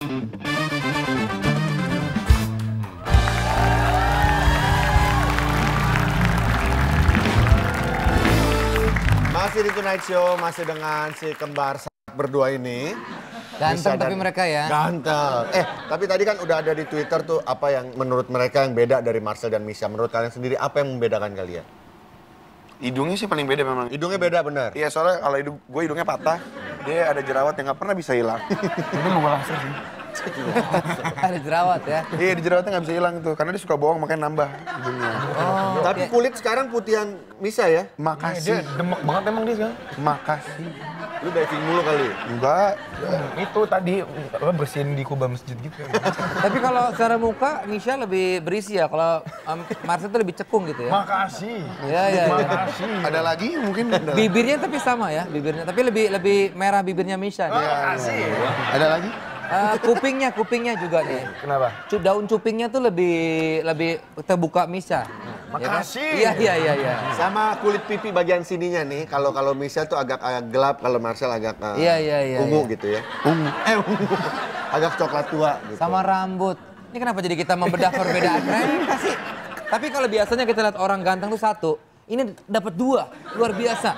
Masih di Tonight Show, masih dengan si kembar berdua ini. Ganteng tapi mereka ya. Ganteng. Tapi tadi kan udah ada di Twitter tuh apa yang menurut mereka yang beda dari Marcel dan Misha. Menurut kalian sendiri apa yang membedakan kalian? Hidungnya sih paling beda memang. Hidungnya beda benar? Iya, soalnya kalau gue hidungnya patah, dia ada jerawat yang nggak pernah bisa hilang. Itu mau langsung sih. Ada jerawat ya? Iya, di jerawatnya nggak bisa hilang tuh, karena dia suka bohong makanya nambah hidungnya. Oh, tapi kulit sekarang putihan Misha ya? Makasih. Dia demek banget emang dia sekarang. Makasih. Lu diving mulu kali? Enggak. Itu tadi bersihin di kubah masjid gitu. Tapi kalau secara muka Misha lebih berisi ya, kalau Marcel tuh lebih cekung gitu ya? Makasih. Iya. Makasih. Ada lagi mungkin? Bibirnya tapi sama ya, bibirnya. Tapi lebih merah bibirnya Misha. Makasih. Ada lagi? Kupingnya juga nih. Kenapa? Daun cupingnya tuh lebih terbuka Misha. Makasih. Ya kan? Iya. Sama kulit pipi bagian sininya nih, kalau Misha tuh agak gelap, kalau Marcel agak ungu gitu ya. Ungu. Agak coklat tua gitu. Sama rambut. Ini kenapa jadi kita membedah perbedaan mereka sih? Tapi kalau biasanya kita lihat orang ganteng tuh satu, ini dapat dua, luar biasa.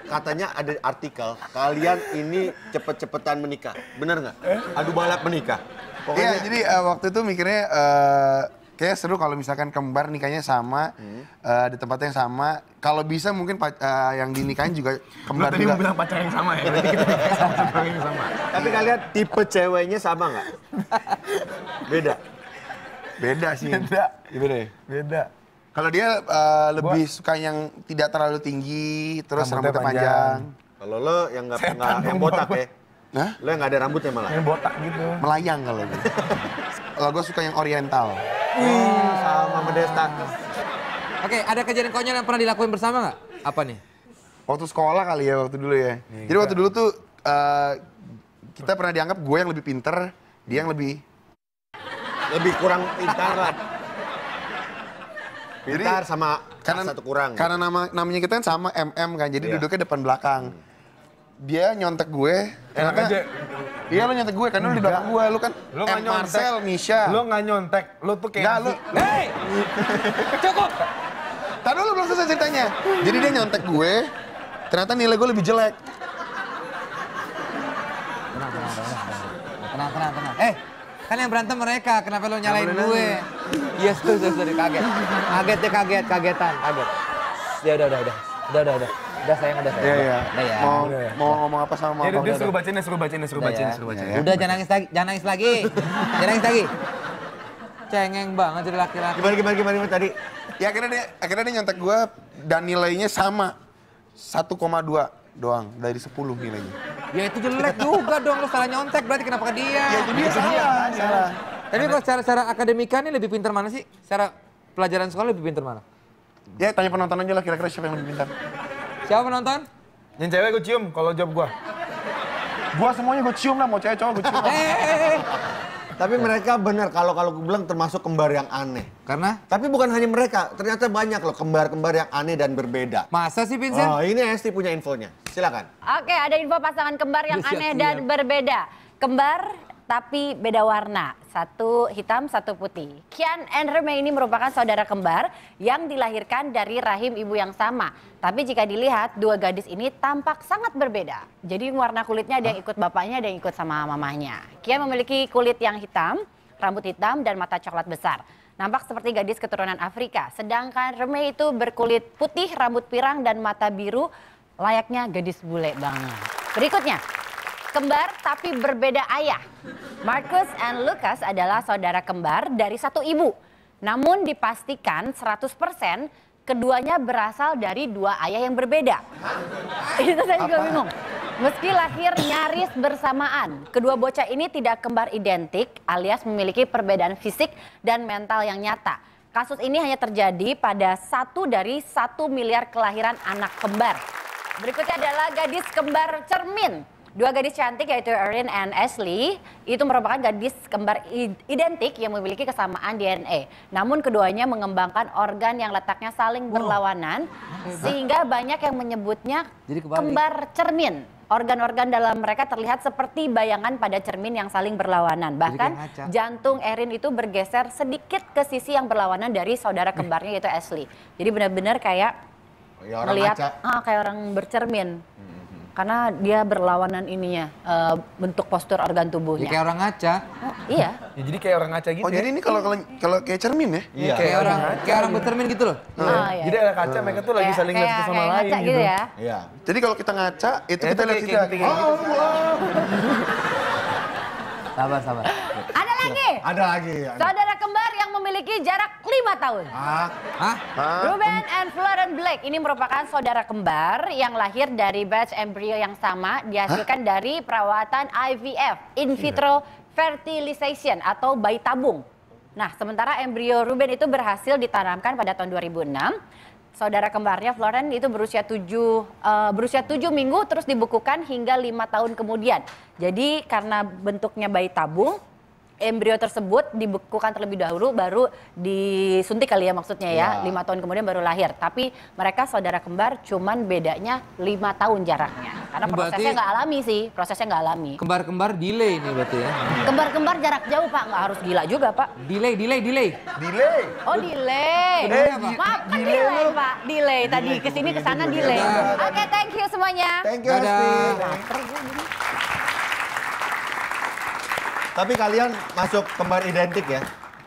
Katanya ada artikel, kalian ini cepet-cepetan menikah. Bener nggak? Adu balap menikah. Iya, jadi waktu itu mikirnya kayak seru kalau misalkan kembar nikahnya sama, di tempat yang sama. Kalau bisa mungkin yang dinikahin juga kembar Tadi juga. mau bilang pacar yang sama ya? Tadi kita pacar yang sama. Tapi kalian tipe ceweknya sama nggak? Beda? Beda sih. Beda. Kalau dia lebih suka yang tidak terlalu tinggi, terus rambutnya panjang. Kalau lo yang nggak yang botak ya? Hah? Lo yang nggak ada rambutnya malah? Yang botak gitu. Melayang kalau gue. Kalau gue suka yang oriental. Sama Medesta. Oke, ada kejadian konyol yang pernah dilakuin bersama nggak? Apa nih? Waktu sekolah kali ya, waktu dulu ya. Jadi waktu dulu tuh kita pernah dianggap gue yang lebih pinter, dia yang lebih kurang pintar lah. Pintar sama satu kurang. Karena namanya kita kan sama MM kan, jadi duduknya depan belakang. Dia nyontek gue. Enak aja. Iya, lu nyontek gue, karena lu di belakang gue. Lu kan Lu nggak nyontek. Marcel, Misha. Lu nggak nyontek, lu tuh kayak... Nggak, lu. Hei! Cukup! Tadi lu belum selesai ceritanya. Jadi dia nyontek gue, ternyata nilai gue lebih jelek. Tenang. Kan yang berantem mereka, kenapa lo nyalain gue? Yes, tuh, kaget. Kagetan. Ya udah. Udah sayang. Iya. Udah ya. Mau ngomong apa sama Ya, apa? dia suruh bacain. Udah jangan nangis lagi. Cengeng banget jadi laki-laki. Gimana tadi? Ya akhirnya dia nyontek gue dan nilainya sama 1,2 doang dari 10 nilainya. Ya itu jelek juga dong, lo salah nyontek berarti kenapa ke dia? Ya itu dia salah. Tapi kalau secara akademika nih lebih pintar mana sih? Secara pelajaran sekolah lebih pintar mana? Ya tanya penonton aja lah kira-kira siapa yang lebih pintar. Siapa penonton? Yang cewek gue cium kalau jawab gue. Gua semuanya gue cium lah, mau cewek cowok gue cium. Tapi mereka benar kalau gue bilang termasuk kembar yang aneh. Karena? Tapi bukan hanya mereka, ternyata banyak loh kembar-kembar yang aneh dan berbeda. Masa sih Vincent? Oh, ini Esti punya infonya. Silakan. Oke, ada info pasangan kembar yang aneh dan berbeda. Kembar tapi beda warna. Satu hitam, satu putih. Kian and Reme ini merupakan saudara kembar yang dilahirkan dari rahim ibu yang sama. Tapi jika dilihat, dua gadis ini tampak sangat berbeda. Jadi warna kulitnya ada yang ikut bapaknya, ada yang ikut sama mamahnya. Kian memiliki kulit yang hitam, rambut hitam, dan mata coklat besar. Nampak seperti gadis keturunan Afrika. Sedangkan Reme itu berkulit putih, rambut pirang, dan mata biru. Layaknya gadis bule banget. Berikutnya. Kembar tapi berbeda ayah. Marcus and Lucas adalah saudara kembar dari satu ibu. Namun dipastikan 100% keduanya berasal dari dua ayah yang berbeda. Itu saya juga bingung. Meski lahir nyaris bersamaan, kedua bocah ini tidak kembar identik alias memiliki perbedaan fisik dan mental yang nyata. Kasus ini hanya terjadi pada 1 dari 1 miliar kelahiran anak kembar. Berikutnya adalah gadis kembar cermin. Dua gadis cantik yaitu Erin and Ashley itu merupakan gadis kembar identik yang memiliki kesamaan DNA. Namun keduanya mengembangkan organ yang letaknya saling berlawanan sehingga banyak yang menyebutnya kembar cermin. organ-organ dalam mereka terlihat seperti bayangan pada cermin yang saling berlawanan. Bahkan jantung Erin itu bergeser sedikit ke sisi yang berlawanan dari saudara kembarnya yaitu Ashley. Jadi benar-benar kayak melihat kayak orang bercermin. Karena dia berlawanan ininya, bentuk postur organ tubuhnya. Kayak orang ngaca. Oh, iya. Ya, jadi kayak orang ngaca gitu. Oh, jadi ini kalau kayak cermin ya? Iya. Kayak orang bercermin gitu loh. Iya. Jadi ada kaca, mereka tuh lagi saling lihat satu sama lain ngaca gitu ya. Iya. Jadi kalau kita ngaca, itu kita lihat kita. Sabar. Ada lagi? Ada lagi. Saudara kembar yang memiliki jarak 5 tahun. Ruben and Florence Blake ini merupakan saudara kembar yang lahir dari batch embrio yang sama dihasilkan dari perawatan IVF, in vitro fertilization atau bayi tabung. Nah, sementara embrio Ruben itu berhasil ditanamkan pada tahun 2006. Saudara kembarnya Florence itu berusia 7 minggu terus dibukukan hingga 5 tahun kemudian. Jadi karena bentuknya bayi tabung, embrio tersebut dibekukan terlebih dahulu baru disuntik kali ya maksudnya ya. 5 tahun kemudian baru lahir. Tapi mereka saudara kembar cuman bedanya 5 tahun jaraknya. Karena prosesnya nggak alami sih, prosesnya nggak alami. Kembar-kembar delay nih berarti ya. Kembar-kembar jarak jauh Pak, nggak harus gila juga Pak. Delay. Oh delay. Maaf kan delay Pak, delay. Tadi kesini kesana delay. Oke, thank you semuanya. Thank you Asti. Tapi kalian masuk kembar identik ya?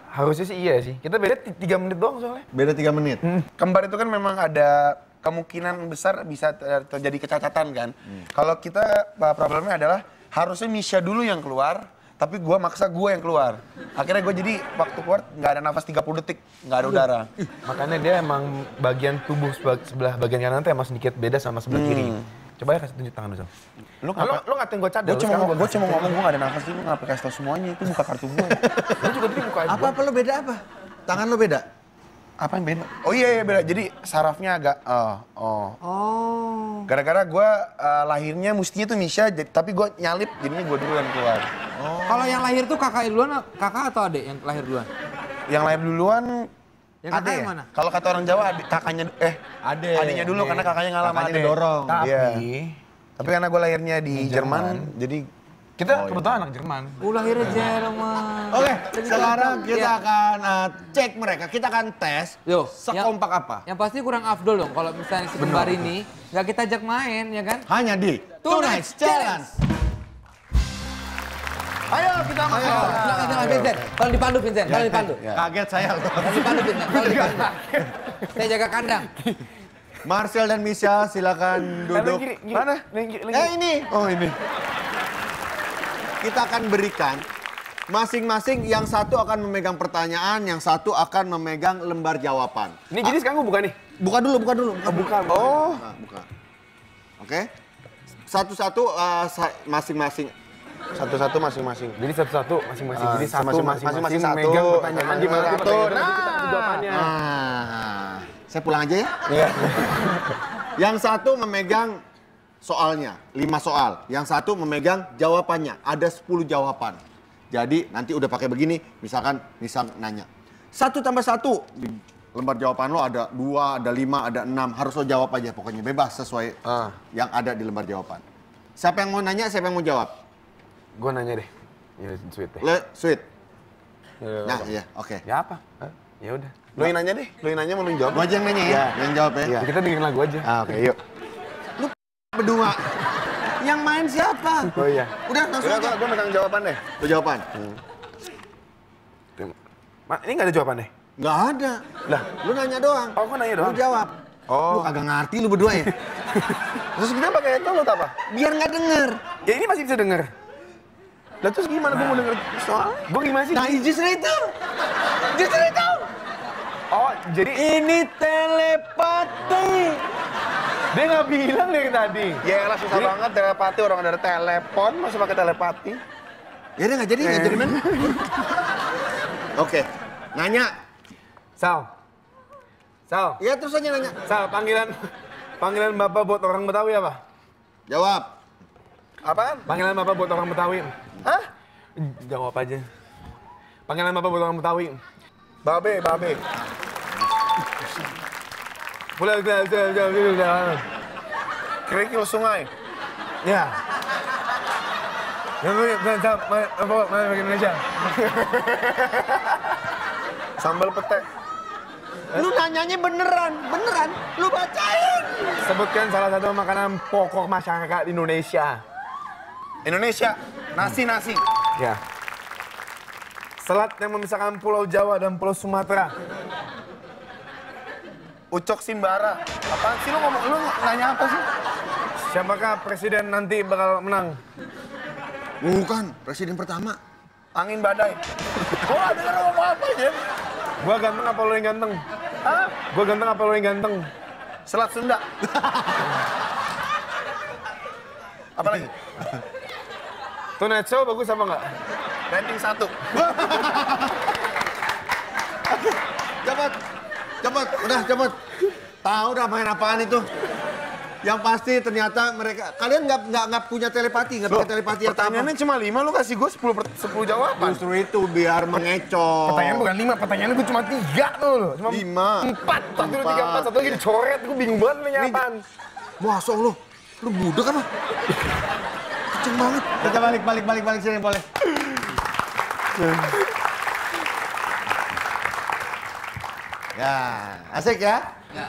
Harusnya sih iya sih. Kita beda 3 menit doang soalnya. Beda 3 menit? Kembar itu kan memang ada kemungkinan besar bisa terjadi kecacatan kan. Kalau kita problemnya adalah harusnya Misha dulu yang keluar, tapi gue maksa gue yang keluar. Akhirnya gue jadi waktu keluar nggak ada nafas 30 detik, nggak ada udara. Makanya dia emang bagian tubuh sebelah bagian kanan tuh emang sedikit beda sama sebelah kiri. Coba ya kasih tunjuk tangan dulu. Lu ngatain gue cadel. Gue cuma ngomong gue nggak ada nafas, lu nggak kasih tau semuanya, itu buka kartu gue. Lu juga tadi buka aja. Apa lo beda apa? Tangan lo beda? Apa yang beda? Oh iya beda. Jadi sarafnya agak gara-gara gue lahirnya mestinya tuh Misha, tapi gue nyalip jadinya gue duluan keluar. Kalau yang lahir tuh kakak duluan, kakak atau adik yang lahir duluan? Yang lahir duluan Yang adek kakak ya? mana? Kalau kata orang Jawa kakaknya adiknya dulu karena kakaknya ngalah sama adek. Didorong. Tapi karena gue lahirnya di Jerman, jadi kita kebetulan anak Jerman. Lahirnya Jerman. Oke, sekarang kita akan cek mereka. Kita akan tes sekompak apa. Yang pasti kurang afdol dong kalau misalnya si kembar ini nggak kita ajak main ya kan? Hanya di Tonight Challenge. ayo kita masuk. Silakan Vincent. Kalau dipandu Vincent, kalau dipandu. Kaget saya loh. Kalau dipandu Vincent, kalau dipandu. Saya jaga kandang. Marcel dan Misha silakan duduk. Mana? Ini. Oh ini. Kita akan berikan masing-masing yang satu akan memegang pertanyaan, yang satu akan memegang lembar jawaban. Ini jadi sekarang gue buka nih. Buka dulu. Buka. Buka. Oke. Satu-satu masing-masing. Satu-satu masing-masing. Jadi satu-satu masing-masing. Jadi masing-masing satu. megang pertanyaan di mana Satu. jawabannya. Saya pulang aja ya. Iya. Yang satu memegang soalnya, 5 soal. Yang satu memegang jawabannya, ada 10 jawaban. Jadi nanti udah pakai begini, misalkan nanya. 1 tambah 1, di lembar jawaban lo ada 2, ada 5, ada 6. Harus lo jawab aja pokoknya, bebas sesuai yang ada di lembar jawaban. Siapa yang mau nanya, siapa yang mau jawab? Gue nanya deh. Ya sweet deh. Sweet. Ya, Nah iya, oke. Ya apa? Ya udah. Lu yang nanya deh, lu yang nanya mau lu jawab. Gua aja yang nanya ya, yang jawab ya. Kita dengerin lagu aja. Oke, yuk. Berdua. Yang main siapa? Oh iya. Udah langsung aja. Gue megang jawaban deh. Lu jawaban? Ini nggak ada jawaban deh? Nggak ada. Lah, Lu nanya doang. oh gue nanya doang. Lu jawab. Lu kagak ngerti lu berdua ya? Terus kenapa pakai itu lu apa? Biar nggak denger. Ya ini masih bisa denger. Lah terus gimana gue mau denger soal? Gue gimana sih? Nah justru itu. Justru itu. Oh, jadi Ini telepati. dia nggak bilang dari tadi. Ya elah susah banget telepati, orang ada telepon masih pakai telepati. Ya udah nggak jadi mana? Oke, nanya. Sal. Ya terus aja nanya. Sal, panggilan Bapak buat orang Betawi apa? Jawab. Apaan? Panggilan Bapak buat orang Betawi. Hah? Jawab aja. Panggilan Bapak buat orang Betawi. Babe. Udah. Kerikil sungai. Ya. Bagi Indonesia. Sambal pete. Lu nanyanya beneran. Lu bacain. Sebutkan salah satu makanan pokok masyarakat Indonesia. Indonesia, nasi. Ya. Selat yang memisahkan Pulau Jawa dan Pulau Sumatera. Ucok Simbara. Apaan sih lu ngomong? Lu nanya apa sih? Siapakah presiden nanti bakal menang? Bukan, presiden pertama. Angin badai. Gua nggak denger ngomong apa ya? Gua ganteng apa lo yang ganteng? Hah? Gua ganteng apa lo yang ganteng? Selat Sunda. Apa lagi? Tonight Show bagus apa enggak? Rating 1. Cepet. Tahu dah main apaan itu. Yang pasti ternyata mereka, kalian nggak punya telepati, nggak pakai telepati atau apa? Pertanyaannya cuma 5, lu kasih gue 10 jawaban. Justru itu biar mengecoh. Pertanyaan bukan 5, pertanyaan gue cuma 3 tuh loh. Cuma 5. 4, 1, 2, 3, 4, 1 lagi dicoret. Gue bingung banget nanya apaan. Masuk lu budak apa? Kenceng banget. Kita balik sini boleh. Ya, asik ya? Ya.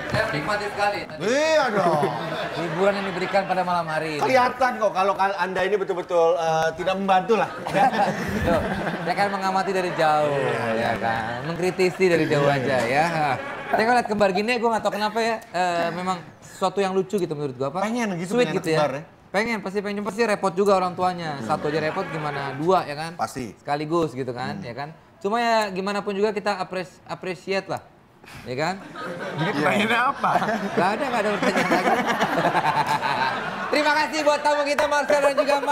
Saya menikmati sekali. Iya dong. Hiburan yang diberikan pada malam hari ini. Kelihatan kok kalau Anda ini betul-betul tidak membantu lah. Tuh, saya kan mengamati dari jauh, ya kan, mengkritisi dari jauh aja ya. Tapi kalau lihat kembar gini, gue nggak tahu kenapa ya, memang sesuatu yang lucu gitu menurut gue. Apa? Pengen gitu, Sweet punya gitu kembar ya. ya. Pengen, pasti repot juga orang tuanya. Satu aja repot, gimana 2 ya kan? Pasti. Sekaligus gitu kan, ya kan. Cuma ya gimana pun juga kita appreciate lah, ya kan? Jadi pertanyaannya apa? Gak ada pertanyaan lagi. Terima kasih buat tamu kita Marcel dan juga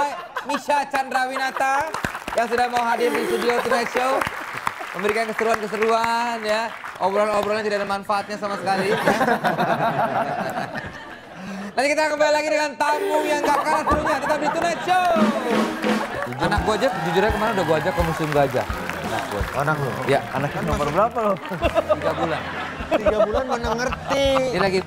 Misha Chandrawinata yang sudah mau hadir di studio Tonight Show. Memberikan keseruan-keseruan ya. Obrolan-obrolan tidak ada manfaatnya sama sekali. Ya. Nanti kita kembali lagi dengan tamu yang gak kalah serunya. Tetap di Tonight Show. Anak gua aja, jujur aja kemarin udah gua ajak ke Museum Gajah. Anak gua. Anak lu? Ya. Anak nomor berapa lo? 3 bulan. 3 bulan mana ngerti. Dia lagi